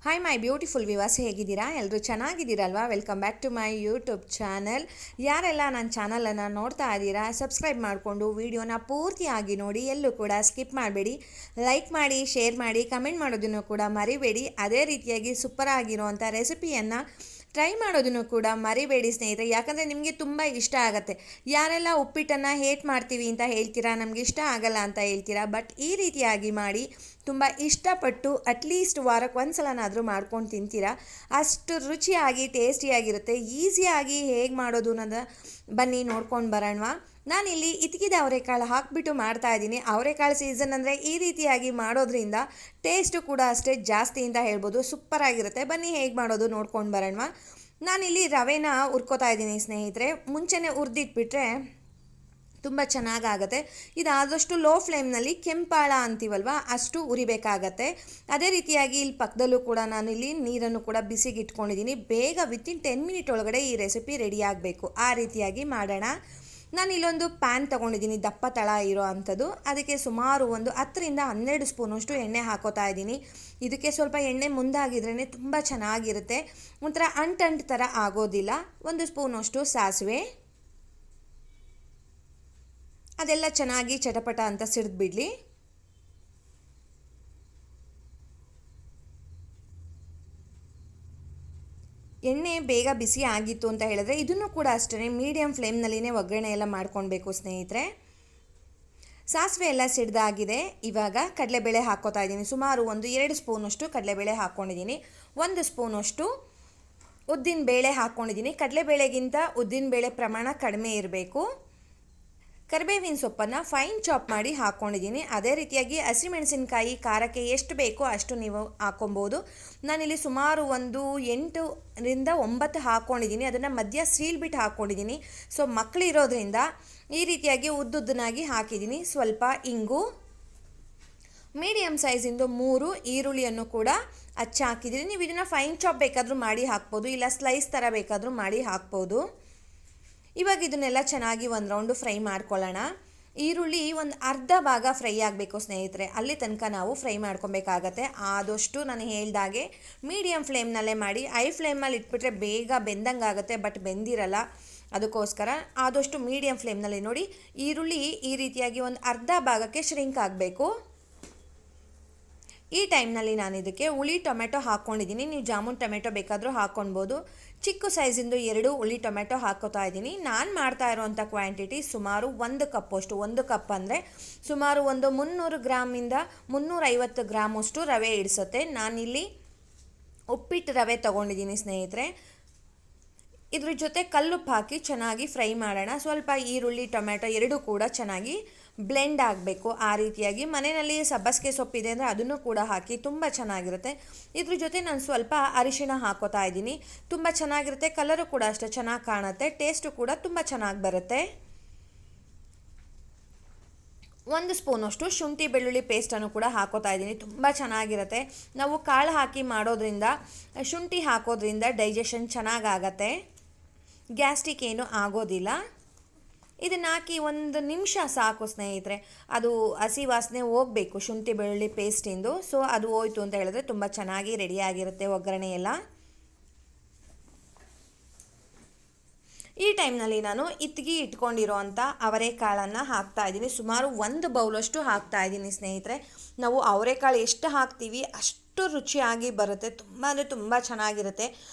Hi my beautiful ವಿವಾಸ್, ಹೇಗಿದ್ದೀರಾ? ಎಲ್ಲರೂ ಚೆನ್ನಾಗಿದ್ದೀರಲ್ವಾ? Welcome back to my YouTube channel. ಯಾರೆಲ್ಲ ನನ್ನ ಚಾನಲನ್ನು ನೋಡ್ತಾ ಇದ್ದೀರಾ, ಸಬ್ಸ್ಕ್ರೈಬ್ ಮಾಡಿಕೊಂಡು ವಿಡಿಯೋನ ಪೂರ್ತಿಯಾಗಿ ನೋಡಿ, ಎಲ್ಲೂ ಕೂಡ ಸ್ಕಿಪ್ ಮಾಡಬೇಡಿ. ಲೈಕ್ ಮಾಡಿ, ಶೇರ್ ಮಾಡಿ, ಕಮೆಂಟ್ ಮಾಡೋದನ್ನು ಕೂಡ ಮರಿಬೇಡಿ. ಅದೇ ರೀತಿಯಾಗಿ ಸೂಪರ್ ಆಗಿರುವಂಥ ರೆಸಿಪಿಯನ್ನು ಟ್ರೈ ಮಾಡೋದನ್ನು ಕೂಡ ಮರಿಬೇಡಿ ಸ್ನೇಹಿತರೆ, ಯಾಕಂದರೆ ನಿಮಗೆ ತುಂಬ ಇಷ್ಟ ಆಗುತ್ತೆ. ಯಾರೆಲ್ಲ ಉಪ್ಪಿಟ್ಟನ್ನು ಹೇಟ್ ಮಾಡ್ತೀವಿ ಅಂತ ಹೇಳ್ತೀರಾ, ನಮಗೆ ಇಷ್ಟ ಆಗಲ್ಲ ಅಂತ ಹೇಳ್ತೀರಾ, ಬಟ್ ಈ ರೀತಿಯಾಗಿ ಮಾಡಿ ತುಂಬ ಇಷ್ಟಪಟ್ಟು ಅಟ್ಲೀಸ್ಟ್ ವಾರಕ್ಕೆ ಒಂದು ಸಲನಾದರೂ ಮಾಡ್ಕೊಂಡು ತಿಂತೀರಾ. ಅಷ್ಟು ರುಚಿಯಾಗಿ ಟೇಸ್ಟಿಯಾಗಿರುತ್ತೆ. ಈಸಿಯಾಗಿ ಹೇಗೆ ಮಾಡೋದು ಅನ್ನೋದು ಬನ್ನಿ ನೋಡ್ಕೊಂಡು ಬರೋಣವಾ. ನಾನಿಲ್ಲಿ ಇತ್ಕಿದ ಅವರೆಕಾಳು ಹಾಕಿಬಿಟ್ಟು ಮಾಡ್ತಾಯಿದ್ದೀನಿ. ಅವರೆಕಾಳು ಸೀಸನ್ ಅಂದರೆ ಈ ರೀತಿಯಾಗಿ ಮಾಡೋದ್ರಿಂದ ಟೇಸ್ಟು ಕೂಡ ಅಷ್ಟೇ ಜಾಸ್ತಿ ಅಂತ ಹೇಳ್ಬೋದು. ಸೂಪರಾಗಿರುತ್ತೆ. ಬನ್ನಿ ಹೇಗೆ ಮಾಡೋದು ನೋಡ್ಕೊಂಡು ಬರೋಣವಾ. ನಾನಿಲ್ಲಿ ರವೆನ ಹುರ್ಕೋತಾ ಇದ್ದೀನಿ ಸ್ನೇಹಿತರೆ. ಮುಂಚೆನೇ ಹುರಿದಿಟ್ಬಿಟ್ರೆ ತುಂಬ ಚೆನ್ನಾಗಾಗತ್ತೆ. ಇದಾದಷ್ಟು ಲೋ ಫ್ಲೇಮ್ನಲ್ಲಿ ಕೆಂಪಾಳ ಅಂತೀವಲ್ವ ಅಷ್ಟು ಉರಿಬೇಕಾಗತ್ತೆ. ಅದೇ ರೀತಿಯಾಗಿ ಇಲ್ಲಿ ಪಕ್ಕದಲ್ಲೂ ಕೂಡ ನಾನಿಲ್ಲಿ ನೀರನ್ನು ಕೂಡ ಬಿಸಿಗೆ ಇಟ್ಕೊಂಡಿದ್ದೀನಿ. ಬೇಗ ವಿತಿನ್ 10 ಮಿನಿಟ್ ಒಳಗಡೆ ಈ ರೆಸಿಪಿ ರೆಡಿ ಆಗಬೇಕು. ಆ ರೀತಿಯಾಗಿ ಮಾಡೋಣ. ನಾನು ಇಲ್ಲೊಂದು ಪ್ಯಾನ್ ತೊಗೊಂಡಿದ್ದೀನಿ, ದಪ್ಪ ತಳ ಇರೋ ಅಂಥದ್ದು. ಅದಕ್ಕೆ ಸುಮಾರು ಒಂದು 10ರಿಂದ 12 ಸ್ಪೂನಷ್ಟು ಎಣ್ಣೆ ಹಾಕೋತಾ ಇದ್ದೀನಿ. ಇದಕ್ಕೆ ಸ್ವಲ್ಪ ಎಣ್ಣೆ ಮುಂದಾಗಿದ್ರೇ ತುಂಬ ಚೆನ್ನಾಗಿರುತ್ತೆ, ಒಂಥರ ಅಂಟು ಥರ ಆಗೋದಿಲ್ಲ. 1 ಸ್ಪೂನಷ್ಟು ಸಾಸಿವೆ, ಅದೆಲ್ಲ ಚೆನ್ನಾಗಿ ಚಟಪಟ ಅಂತ ಸಿಡಿದ್ಬಿಡಲಿ. ಎಣ್ಣೆ ಬೇಗ ಬಿಸಿ ಆಗಿತ್ತು ಅಂತ ಹೇಳಿದ್ರೆ ಇದನ್ನು ಕೂಡ ಅಷ್ಟೇ ಮೀಡಿಯಮ್ ಫ್ಲೇಮ್ನಲ್ಲಿನೇ ಒಗ್ಗರಣೆ ಎಲ್ಲ ಮಾಡ್ಕೊಳ್ಬೇಕು ಸ್ನೇಹಿತರೆ. ಸಾಸಿವೆ ಎಲ್ಲ ಸಿಡ್ದಾಗಿದೆ. ಇವಾಗ ಕಡಲೆಬೇಳೆ ಹಾಕ್ಕೋತಾ ಇದ್ದೀನಿ. ಸುಮಾರು ಒಂದು 2 ಸ್ಪೂನಷ್ಟು ಕಡಲೆಬೇಳೆ ಹಾಕ್ಕೊಂಡಿದ್ದೀನಿ. 1 ಸ್ಪೂನಷ್ಟು ಉದ್ದಿನಬೇಳೆ ಹಾಕ್ಕೊಂಡಿದ್ದೀನಿ. ಕಡಲೆಬೇಳೆಗಿಂತ ಉದ್ದಿನಬೇಳೆ ಪ್ರಮಾಣ ಕಡಿಮೆ ಇರಬೇಕು. ಕರಿಬೇವಿನ ಸೊಪ್ಪನ್ನು ಫೈನ್ ಚಾಪ್ ಮಾಡಿ ಹಾಕ್ಕೊಂಡಿದ್ದೀನಿ. ಅದೇ ರೀತಿಯಾಗಿ ಹಸಿಮೆಣಸಿನಕಾಯಿ ಖಾರಕ್ಕೆ ಎಷ್ಟು ಬೇಕೋ ಅಷ್ಟು ನೀವು ಹಾಕ್ಕೊಬೋದು. ನಾನಿಲ್ಲಿ ಸುಮಾರು ಒಂದು 8ರಿಂದ 9 ಹಾಕ್ಕೊಂಡಿದ್ದೀನಿ. ಅದನ್ನು ಮಧ್ಯ ಸೀಲ್ಬಿಟ್ಟು ಹಾಕ್ಕೊಂಡಿದ್ದೀನಿ. ಸೊ ಮಕ್ಕಳಿರೋದ್ರಿಂದ ಈ ರೀತಿಯಾಗಿ ಉದ್ದುದ್ದನಾಗಿ ಹಾಕಿದ್ದೀನಿ. ಸ್ವಲ್ಪ ಇಂಗು, ಮೀಡಿಯಮ್ ಸೈಜಿಂದು 3 ಈರುಳ್ಳಿಯನ್ನು ಕೂಡ ಹಚ್ಚಿ ಹಾಕಿದ್ದೀನಿ. ನೀವು ಇದನ್ನು ಫೈನ್ ಚಾಪ್ ಬೇಕಾದರೂ ಮಾಡಿ ಹಾಕ್ಬೋದು, ಇಲ್ಲ ಸ್ಲೈಸ್ ಥರ ಬೇಕಾದರೂ ಮಾಡಿ ಹಾಕ್ಬೋದು. ಇವಾಗ ಇದನ್ನೆಲ್ಲ ಚೆನ್ನಾಗಿ ಒಂದು ರೌಂಡು ಫ್ರೈ ಮಾಡ್ಕೊಳ್ಳೋಣ. ಈರುಳ್ಳಿ ಒಂದು ಅರ್ಧ ಭಾಗ ಫ್ರೈ ಆಗಬೇಕು ಸ್ನೇಹಿತರೆ, ಅಲ್ಲಿ ತನಕ ನಾವು ಫ್ರೈ ಮಾಡ್ಕೊಬೇಕಾಗತ್ತೆ. ಆದಷ್ಟು ನಾನು ಹೇಳ್ದಾಗೆ ಮೀಡಿಯಮ್ ಫ್ಲೇಮ್ನಲ್ಲೇ ಮಾಡಿ. ಹೈ ಫ್ಲೇಮಲ್ಲಿ ಇಟ್ಬಿಟ್ರೆ ಬೇಗ ಬೆಂದಂಗೆ ಆಗುತ್ತೆ, ಬಟ್ ಬೆಂದಿರಲ್ಲ. ಅದಕ್ಕೋಸ್ಕರ ಆದಷ್ಟು ಮೀಡಿಯಮ್ ಫ್ಲೇಮ್ನಲ್ಲಿ ನೋಡಿ. ಈರುಳ್ಳಿ ಈ ರೀತಿಯಾಗಿ ಒಂದು ಅರ್ಧ ಭಾಗಕ್ಕೆ ಶ್ರಿಂಕ್ ಆಗಬೇಕು. ಈ ಟೈಮ್ನಲ್ಲಿ ನಾನು ಇದಕ್ಕೆ ಹುಳಿ ಟೊಮೆಟೊ ಹಾಕ್ಕೊಂಡಿದ್ದೀನಿ. ನೀವು ಜಾಮೂನ್ ಟೊಮೆಟೊ ಬೇಕಾದರೂ ಹಾಕ್ಕೊಳ್ಬೋದು. ಚಿಕ್ಕ ಸೈಜಿಂದು 2 ಹುಳಿ ಟೊಮೆಟೊ ಹಾಕೋತಾ ಇದ್ದೀನಿ. ನಾನು ಮಾಡ್ತಾ ಇರೋವಂಥ ಕ್ವಾಂಟಿಟಿ ಸುಮಾರು 1 ಕಪ್ಪಷ್ಟು. 1 ಕಪ್ ಅಂದರೆ ಸುಮಾರು ಒಂದು 300 ಗ್ರಾಮಿಂದ 350 ಗ್ರಾಮಷ್ಟು ರವೆ ಇಡಿಸುತ್ತೆ. ನಾನಿಲ್ಲಿ ಉಪ್ಪಿಟ್ಟು ರವೆ ತೊಗೊಂಡಿದ್ದೀನಿ ಸ್ನೇಹಿತರೆ. ಇದ್ರ ಜೊತೆ ಕಲ್ಲುಪ್ಪು ಹಾಕಿ ಚೆನ್ನಾಗಿ ಫ್ರೈ ಮಾಡೋಣ. ಸ್ವಲ್ಪ ಈರುಳ್ಳಿ ಟೊಮೆಟೊ ಎರಡೂ ಕೂಡ ಚೆನ್ನಾಗಿ ಬ್ಲೆಂಡ್ ಆಗಬೇಕು. ಆ ರೀತಿಯಾಗಿ ಮನೆಯಲ್ಲಿ ಸಬ್ಬಸಿಗೆ ಸೊಪ್ಪಿದೆ ಅಂದರೆ ಅದನ್ನು ಕೂಡ ಹಾಕಿ ತುಂಬ ಚೆನ್ನಾಗಿರುತ್ತೆ. ಇದ್ರ ಜೊತೆ ನಾನು ಸ್ವಲ್ಪ ಅರಿಶಿಣ ಹಾಕೋತಾ ಇದ್ದೀನಿ. ತುಂಬ ಚೆನ್ನಾಗಿರುತ್ತೆ. ಕಲರು ಕೂಡ ಅಷ್ಟೇ ಚೆನ್ನಾಗಿ ಕಾಣುತ್ತೆ. ಟೇಸ್ಟು ಕೂಡ ತುಂಬ ಚೆನ್ನಾಗಿ ಬರುತ್ತೆ. 1 ಸ್ಪೂನಷ್ಟು ಶುಂಠಿ ಬೆಳ್ಳುಳ್ಳಿ ಪೇಸ್ಟನ್ನು ಕೂಡ ಹಾಕೋತಾ ಇದ್ದೀನಿ. ತುಂಬ ಚೆನ್ನಾಗಿರುತ್ತೆ. ನಾವು ಕಾಳು ಹಾಕಿ ಮಾಡೋದ್ರಿಂದ, ಶುಂಠಿ ಹಾಕೋದ್ರಿಂದ ಡೈಜೆಷನ್ ಚೆನ್ನಾಗಾಗತ್ತೆ, ಗ್ಯಾಸ್ಟ್ರಿಕ್ ಏನೂ ಆಗೋದಿಲ್ಲ. ಇದನ್ನು ಹಾಕಿ 1 ನಿಮಿಷ ಸಾಕು ಸ್ನೇಹಿತರೆ. ಅದು ಹಸಿ ವಾಸನೆ ಹೋಗಬೇಕು ಶುಂಠಿ ಬೆಳ್ಳುಳ್ಳಿ ಪೇಸ್ಟಿಂದು. ಸೊ ಅದು ಹೋಯ್ತು ಅಂತ ಹೇಳಿದ್ರೆ ತುಂಬ ಚೆನ್ನಾಗಿ ರೆಡಿಯಾಗಿರುತ್ತೆ ಒಗ್ಗರಣೆ ಎಲ್ಲ. ಈ ಟೈಮ್ನಲ್ಲಿ ನಾನು ಇಟ್ಕೊಂಡಿರೋ ಅಂಥ ಅವರೆಕಾಳನ್ನು ಹಾಕ್ತಾಯಿದ್ದೀನಿ. ಸುಮಾರು 1 ಬೌಲಷ್ಟು ಹಾಕ್ತಾಯಿದ್ದೀನಿ ಸ್ನೇಹಿತರೆ. ನಾವು ಅವರೆಕಾಳು ಎಷ್ಟು ಹಾಕ್ತೀವಿ ಅಷ್ಟು ರುಚಿಯಾಗಿ ಬರುತ್ತೆ. ತುಂಬ ಅಂದರೆ ತುಂಬ ಚೆನ್ನಾಗಿರುತ್ತೆ.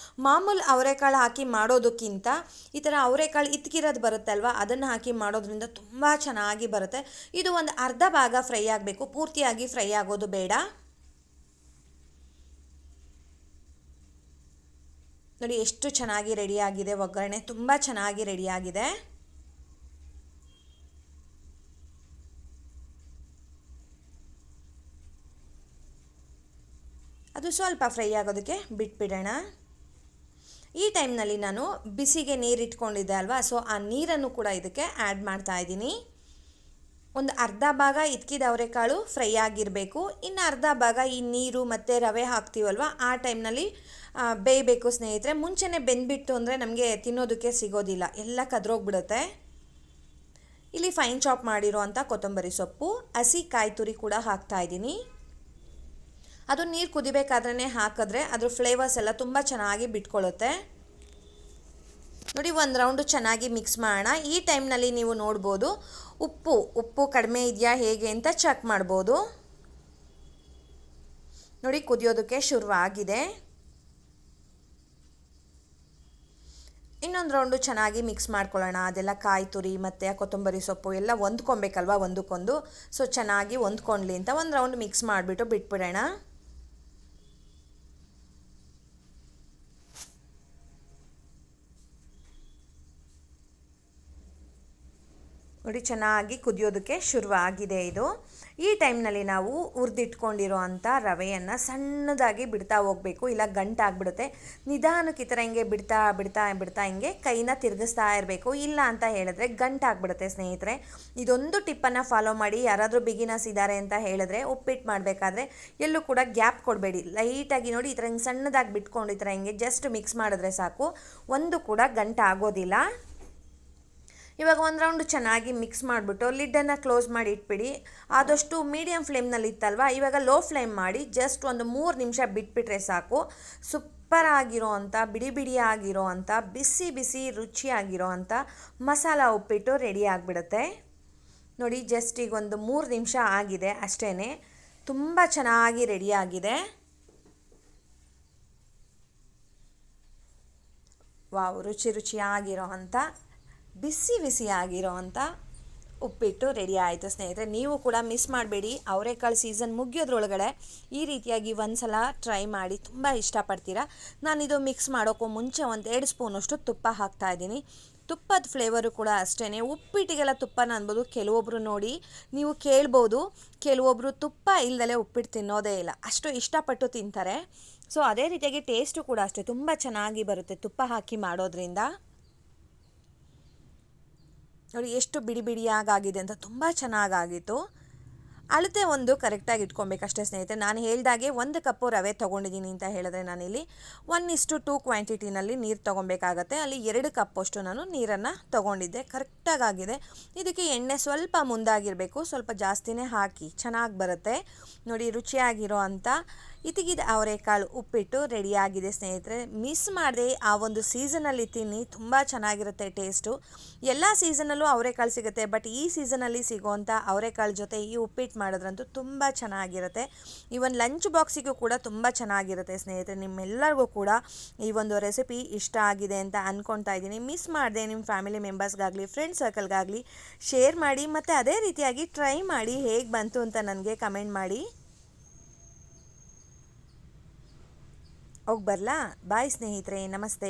ಮಾಮೂಲು ಅವರೆಕಾಳು ಹಾಕಿ ಮಾಡೋದಕ್ಕಿಂತ ಈ ಥರ ಅವರೆಕಾಳು ಇತ್ಕಿರೋದು ಬರುತ್ತಲ್ವ, ಅದನ್ನು ಹಾಕಿ ಮಾಡೋದ್ರಿಂದ ತುಂಬ ಚೆನ್ನಾಗಿ ಬರುತ್ತೆ. ಇದು ಒಂದು ಅರ್ಧ ಭಾಗ ಫ್ರೈ ಆಗಬೇಕು, ಪೂರ್ತಿಯಾಗಿ ಫ್ರೈ ಆಗೋದು ಬೇಡ. ನೋಡಿ ಎಷ್ಟು ಚೆನ್ನಾಗಿ ರೆಡಿಯಾಗಿದೆ ಒಗ್ಗರಣೆ, ತುಂಬ ಚೆನ್ನಾಗಿ ರೆಡಿಯಾಗಿದೆ. ಅದು ಸ್ವಲ್ಪ ಫ್ರೈ ಆಗೋದಕ್ಕೆ ಬಿಟ್ಬಿಡೋಣ. ಈ ಟೈಮ್ನಲ್ಲಿ ನಾನು ಬಿಸಿಗೆ ನೀರು ಇಟ್ಕೊಂಡಿದ್ದೆ ಅಲ್ವಾ, ಸೊ ಆ ನೀರನ್ನು ಕೂಡ ಇದಕ್ಕೆ ಆ್ಯಡ್ ಮಾಡ್ತಾ ಇದ್ದೀನಿ. ಒಂದು ಅರ್ಧ ಭಾಗ ಇದ್ಕಿದ ಅವರೆಕಾಳು ಫ್ರೈ ಆಗಿರಬೇಕು, ಇನ್ನು ಅರ್ಧ ಭಾಗ ಈ ನೀರು ಮತ್ತು ರವೆ ಹಾಕ್ತೀವಲ್ವ ಆ ಟೈಮ್ನಲ್ಲಿ ಬೇಯಬೇಕು ಸ್ನೇಹಿತರೆ. ಮುಂಚೆನೇ ಬೆಂದ್ಬಿಟ್ಟು ಅಂದರೆ ನಮಗೆ ತಿನ್ನೋದಕ್ಕೆ ಸಿಗೋದಿಲ್ಲ, ಎಲ್ಲ ಕದ್ರೋಗ್ಬಿಡುತ್ತೆ. ಇಲ್ಲಿ ಫೈನ್ ಚಾಪ್ ಮಾಡಿರೋ ಅಂಥ ಕೊತ್ತಂಬರಿ ಸೊಪ್ಪು, ಹಸಿ ಕಾಯಿ ತುರಿ ಕೂಡ ಹಾಕ್ತಾಯಿದ್ದೀನಿ. ಅದು ನೀರು ಕುದಿಬೇಕಾದ್ರೇ ಹಾಕಿದ್ರೆ ಅದ್ರ ಫ್ಲೇವರ್ಸ್ ಎಲ್ಲ ತುಂಬ ಚೆನ್ನಾಗಿ ಬಿಟ್ಕೊಳ್ಳುತ್ತೆ. ನೋಡಿ, ಒಂದು ರೌಂಡು ಚೆನ್ನಾಗಿ ಮಿಕ್ಸ್ ಮಾಡೋಣ. ಈ ಟೈಮ್ನಲ್ಲಿ ನೀವು ನೋಡ್ಬೋದು ಉಪ್ಪು ಕಡಿಮೆ ಇದೆಯಾ ಹೇಗೆ ಅಂತ ಚೆಕ್ ಮಾಡ್ಬೋದು. ನೋಡಿ, ಕುದಿಯೋದಕ್ಕೆ ಶುರುವಾಗಿದೆ. ಇನ್ನೊಂದು ರೌಂಡು ಚೆನ್ನಾಗಿ ಮಿಕ್ಸ್ ಮಾಡ್ಕೊಳ್ಳೋಣ. ಅದೆಲ್ಲ ಕಾಯಿ ತುರಿ ಮತ್ತು ಕೊತ್ತಂಬರಿ ಸೊಪ್ಪು ಎಲ್ಲ ಹೊಂದ್ಕೊಬೇಕಲ್ವ ಒಂದಕ್ಕೊಂದು. ಸೊ ಚೆನ್ನಾಗಿ ಹೊಂದ್ಕೊಳ್ಳಿ ಅಂತ ಒಂದು ರೌಂಡ್ ಮಿಕ್ಸ್ ಮಾಡಿಬಿಟ್ಟು ಬಿಟ್ಬಿಡೋಣ. ನೋಡಿ, ಚೆನ್ನಾಗಿ ಕುದಿಯೋದಕ್ಕೆ ಶುರುವಾಗಿದೆ ಇದು. ಈ ಟೈಮ್ನಲ್ಲಿ ನಾವು ಹುರಿದಿಟ್ಕೊಂಡಿರೋ ಅಂಥ ರವೆಯನ್ನು ಸಣ್ಣದಾಗಿ ಬಿಡ್ತಾ ಹೋಗಬೇಕು, ಇಲ್ಲ ಗಂಟಾಗ್ಬಿಡುತ್ತೆ. ನಿಧಾನಕ್ಕೆ ಈ ಥರ ಹಿಂಗೆ ಬಿಡ್ತಾ ಬಿಡ್ತಾ ಬಿಡ್ತಾ ಹಿಂಗೆ ಕೈನ ತಿರುಗಿಸ್ತಾ ಇರಬೇಕು, ಇಲ್ಲ ಅಂತ ಹೇಳಿದ್ರೆ ಗಂಟಾಗ್ಬಿಡುತ್ತೆ ಸ್ನೇಹಿತರೆ. ಇದೊಂದು ಟಿಪ್ಪನ್ನು ಫಾಲೋ ಮಾಡಿ. ಯಾರಾದರೂ ಬಿಗಿನರ್ಸ್ ಇದ್ದಾರೆ ಅಂತ ಹೇಳಿದ್ರೆ ಉಪ್ಪಿಟ್ಟು ಮಾಡಬೇಕಾದ್ರೆ ಎಲ್ಲೂ ಕೂಡ ಗ್ಯಾಪ್ ಕೊಡಬೇಡಿ. ಲೈಟಾಗಿ ನೋಡಿ, ಈ ಥರ ಹಿಂಗೆ ಸಣ್ಣದಾಗಿ ಬಿಟ್ಕೊಂಡು ಈ ಥರ ಹಿಂಗೆ ಜಸ್ಟ್ ಮಿಕ್ಸ್ ಮಾಡಿದ್ರೆ ಸಾಕು, ಒಂದು ಕೂಡ ಗಂಟಾಗೋದಿಲ್ಲ. ಇವಾಗ ಒಂದು ರೌಂಡು ಚೆನ್ನಾಗಿ ಮಿಕ್ಸ್ ಮಾಡಿಬಿಟ್ಟು ಲಿಡ್ಡನ್ನು ಕ್ಲೋಸ್ ಮಾಡಿ ಇಟ್ಬಿಡಿ. ಆದಷ್ಟು ಮೀಡಿಯಮ್ ಫ್ಲೇಮ್ನಲ್ಲಿ ಇತ್ತಲ್ವ, ಇವಾಗ ಲೋ ಫ್ಲೇಮ್ ಮಾಡಿ ಜಸ್ಟ್ ಒಂದು 3 ನಿಮಿಷ ಬಿಟ್ಬಿಟ್ರೆ ಸಾಕು. ಸೂಪರ್ ಆಗಿರೋ ಅಂಥ ಬಿಡಿ ಆಗಿರೋ ಅಂಥ ಬಿಸಿ ಬಿಸಿ ರುಚಿಯಾಗಿರೋ ಅಂಥ ಮಸಾಲ ಉಪ್ಪಿಟ್ಟು ರೆಡಿ ಆಗಿಬಿಡುತ್ತೆ. ನೋಡಿ, ಜಸ್ಟ್ ಈಗ ಒಂದು 3 ನಿಮಿಷ ಆಗಿದೆ ಅಷ್ಟೇ, ತುಂಬ ಚೆನ್ನಾಗಿ ರೆಡಿಯಾಗಿದೆ. ವಾವ್, ರುಚಿಯಾಗಿರೋ ಅಂಥ ಬಿಸಿ ಆಗಿರೋ ಅಂಥ ಉಪ್ಪಿಟ್ಟು ರೆಡಿ ಆಯಿತು ಸ್ನೇಹಿತರೆ. ನೀವು ಕೂಡ ಮಿಸ್ ಮಾಡಬೇಡಿ. ಅವರೆಕಾಳು ಸೀಸನ್ ಮುಗಿಯೋದ್ರೊಳಗಡೆ ಈ ರೀತಿಯಾಗಿ ಒಂದು ಸಲ ಟ್ರೈ ಮಾಡಿ, ತುಂಬ ಇಷ್ಟಪಡ್ತೀರಾ. ನಾನಿದು ಮಿಕ್ಸ್ ಮಾಡೋಕ್ಕೂ ಮುಂಚೆ 1-2 ಸ್ಪೂನಷ್ಟು ತುಪ್ಪ ಹಾಕ್ತಾಯಿದ್ದೀನಿ. ತುಪ್ಪದ ಫ್ಲೇವರು ಕೂಡ ಅಷ್ಟೇ. ಉಪ್ಪಿಟ್ಟಿಗೆಲ್ಲ ತುಪ್ಪನ ಅನ್ಬೋದು. ಕೆಲವೊಬ್ಬರು ನೋಡಿ, ನೀವು ಕೇಳ್ಬೋದು, ಕೆಲವೊಬ್ಬರು ತುಪ್ಪ ಇಲ್ಲದಲೇ ಉಪ್ಪಿಟ್ಟು ತಿನ್ನೋದೇ ಇಲ್ಲ, ಅಷ್ಟು ಇಷ್ಟಪಟ್ಟು ತಿಂತಾರೆ. ಸೊ ಅದೇ ರೀತಿಯಾಗಿ ಟೇಸ್ಟು ಕೂಡ ಅಷ್ಟೇ ತುಂಬ ಚೆನ್ನಾಗಿ ಬರುತ್ತೆ ತುಪ್ಪ ಹಾಕಿ ಮಾಡೋದ್ರಿಂದ. ನೋಡಿ, ಎಷ್ಟು ಬಿಡಿಯಾಗಾಗಿದೆ ಅಂತ, ತುಂಬ ಚೆನ್ನಾಗಾಗಿತ್ತು. ಅಳತೆ ಒಂದು ಕರೆಕ್ಟಾಗಿ ಇಟ್ಕೊಬೇಕಷ್ಟೇ ಸ್ನೇಹಿತರೆ. ನಾನು ಹೇಳಿದಾಗೆ 1 ಕಪ್ಪು ರವೆ ತೊಗೊಂಡಿದ್ದೀನಿ ಅಂತ ಹೇಳಿದ್ರೆ ನಾನಿಲ್ಲಿ 1:2 ಕ್ವಾಂಟಿಟಿನಲ್ಲಿ ನೀರು ತೊಗೊಬೇಕಾಗತ್ತೆ. ಅಲ್ಲಿ 2 ಕಪ್ಪಷ್ಟು ನಾನು ನೀರನ್ನು ತೊಗೊಂಡಿದ್ದೆ. ಕರೆಕ್ಟಾಗಿದೆ. ಇದಕ್ಕೆ ಎಣ್ಣೆ ಸ್ವಲ್ಪ ಮುಂದಾಗಿರಬೇಕು, ಸ್ವಲ್ಪ ಜಾಸ್ತಿನೇ ಹಾಕಿ ಚೆನ್ನಾಗಿ ಬರುತ್ತೆ. ನೋಡಿ, ರುಚಿಯಾಗಿರೋ ಅಂಥ ಇತಿಗಿದ ಅವರೆಕಾಳು ಉಪ್ಪಿಟ್ಟು ರೆಡಿಯಾಗಿದೆ ಸ್ನೇಹಿತರೆ. ಮಿಸ್ ಮಾಡದೆ ಆ ಒಂದು ಸೀಸನಲ್ಲಿ ತಿನ್ನಿ, ತುಂಬ ಚೆನ್ನಾಗಿರುತ್ತೆ ಟೇಸ್ಟು. ಎಲ್ಲ ಸೀಸನಲ್ಲೂ ಅವರೆಕಾಳು ಸಿಗುತ್ತೆ, ಬಟ್ ಈ ಸೀಸನಲ್ಲಿ ಸಿಗೋವಂಥ ಅವರೆಕಾಳು ಜೊತೆ ಈ ಉಪ್ಪಿಟ್ಟು ಮಾಡೋದ್ರಂತೂ ತುಂಬ ಚೆನ್ನಾಗಿರುತ್ತೆ. ಈ ಒಂದು ಲಂಚ್ ಬಾಕ್ಸಿಗೂ ಕೂಡ ತುಂಬ ಚೆನ್ನಾಗಿರುತ್ತೆ ಸ್ನೇಹಿತರೆ. ನಿಮ್ಮೆಲ್ಲರಿಗೂ ಕೂಡ ಈ ಒಂದು ರೆಸಿಪಿ ಇಷ್ಟ ಆಗಿದೆ ಅಂತ ಅಂದ್ಕೊಳ್ತಾ ಇದ್ದೀನಿ. ಮಿಸ್ ಮಾಡದೆ ನಿಮ್ಮ ಫ್ಯಾಮಿಲಿ ಮೆಂಬರ್ಸ್ಗಾಗಲಿ ಫ್ರೆಂಡ್ ಸರ್ಕಲ್ಗಾಗಲಿ ಶೇರ್ ಮಾಡಿ, ಮತ್ತು ಅದೇ ರೀತಿಯಾಗಿ ಟ್ರೈ ಮಾಡಿ ಹೇಗೆ ಬಂತು ಅಂತ ನನಗೆ ಕಮೆಂಟ್ ಮಾಡಿ. ಹೋಗಿ ಬರಲಾ? ಬಾಯ್ ಸ್ನೇಹಿತರೆ, ನಮಸ್ತೆ.